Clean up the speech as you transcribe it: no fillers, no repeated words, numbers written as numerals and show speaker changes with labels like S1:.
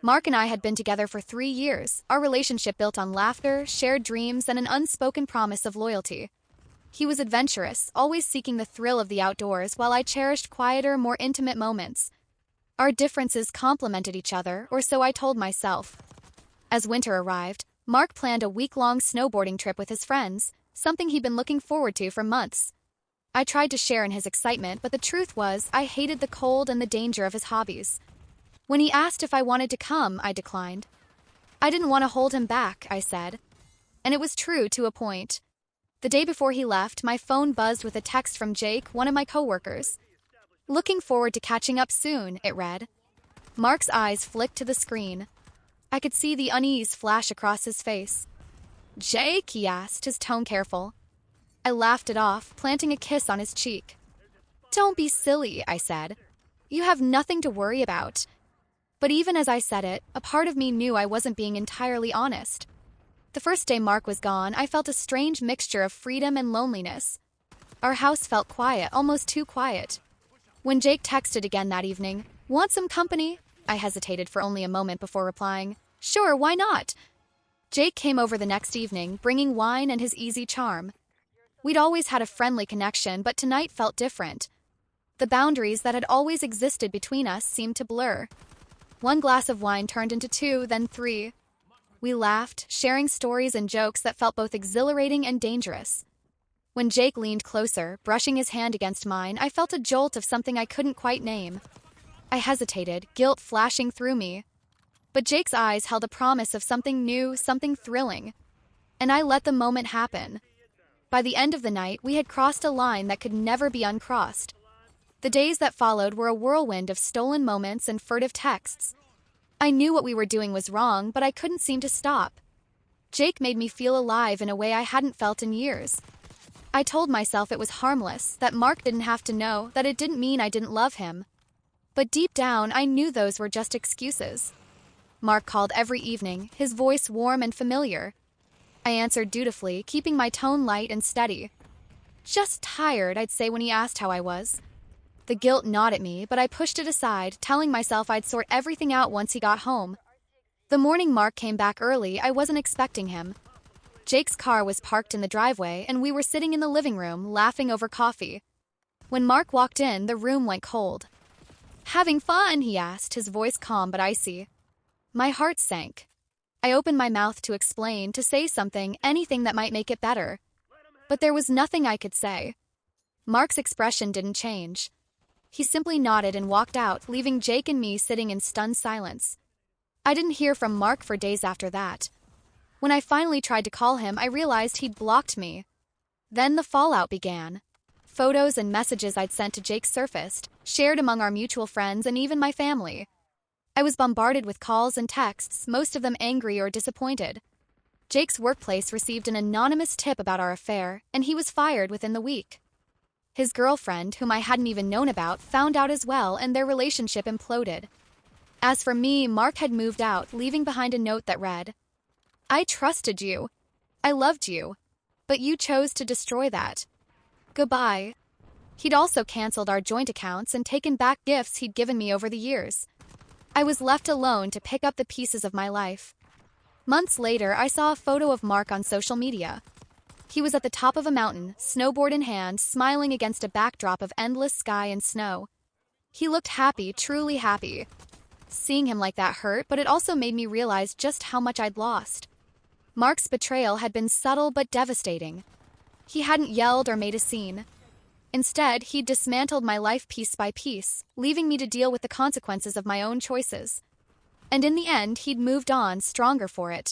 S1: Mark and I had been together for 3 years, our relationship built on laughter, shared dreams, and an unspoken promise of loyalty. He was adventurous, always seeking the thrill of the outdoors, while I cherished quieter, more intimate moments. Our differences complemented each other, or so I told myself. As winter arrived, Mark planned a week-long snowboarding trip with his friends, something he'd been looking forward to for months. I tried to share in his excitement, but the truth was, I hated the cold and the danger of his hobbies. When he asked if I wanted to come, I declined. I didn't want to hold him back, I said. And it was true to a point. The day before he left, my phone buzzed with a text from Jake, one of my coworkers. "Looking forward to catching up soon," it read. Mark's eyes flicked to the screen. I could see the unease flash across his face. "Jake?" he asked, his tone careful. I laughed it off, planting a kiss on his cheek. "Don't be silly," I said. "You have nothing to worry about." But even as I said it, a part of me knew I wasn't being entirely honest. The first day Mark was gone, I felt a strange mixture of freedom and loneliness. Our house felt quiet, almost too quiet. When Jake texted again that evening, "Want some company?" I hesitated for only a moment before replying, "Sure, why not?" Jake came over the next evening, bringing wine and his easy charm. We'd always had a friendly connection, but tonight felt different. The boundaries that had always existed between us seemed to blur. One glass of wine turned into 2, then 3. We laughed, sharing stories and jokes that felt both exhilarating and dangerous. When Jake leaned closer, brushing his hand against mine, I felt a jolt of something I couldn't quite name. I hesitated, guilt flashing through me. But Jake's eyes held a promise of something new, something thrilling. And I let the moment happen. By the end of the night, we had crossed a line that could never be uncrossed. The days that followed were a whirlwind of stolen moments and furtive texts. I knew what we were doing was wrong, but I couldn't seem to stop. Jake made me feel alive in a way I hadn't felt in years. I told myself it was harmless, that Mark didn't have to know, that it didn't mean I didn't love him. But deep down, I knew those were just excuses. Mark called every evening, his voice warm and familiar. I answered dutifully, keeping my tone light and steady. "Just tired," I'd say when he asked how I was. The guilt gnawed at me, but I pushed it aside, telling myself I'd sort everything out once he got home. The morning Mark came back early, I wasn't expecting him. Jake's car was parked in the driveway, and we were sitting in the living room, laughing over coffee. When Mark walked in, the room went cold. "Having fun?" he asked, his voice calm but icy. My heart sank. I opened my mouth to explain, to say something, anything that might make it better. But there was nothing I could say. Mark's expression didn't change. He simply nodded and walked out, leaving Jake and me sitting in stunned silence. I didn't hear from Mark for days after that. When I finally tried to call him, I realized he'd blocked me. Then the fallout began. Photos and messages I'd sent to Jake surfaced, shared among our mutual friends and even my family. I was bombarded with calls and texts, most of them angry or disappointed. Jake's workplace received an anonymous tip about our affair, and he was fired within the week. His girlfriend, whom I hadn't even known about, found out as well, and their relationship imploded. As for me, Mark had moved out, leaving behind a note that read, "I trusted you. I loved you. But you chose to destroy that. Goodbye." He'd also canceled our joint accounts and taken back gifts he'd given me over the years. I was left alone to pick up the pieces of my life. Months later, I saw a photo of Mark on social media. He was at the top of a mountain, snowboard in hand, smiling against a backdrop of endless sky and snow. He looked happy, truly happy. Seeing him like that hurt, but it also made me realize just how much I'd lost. Mark's betrayal had been subtle but devastating. He hadn't yelled or made a scene. Instead, he'd dismantled my life piece by piece, leaving me to deal with the consequences of my own choices. And in the end, he'd moved on, stronger for it.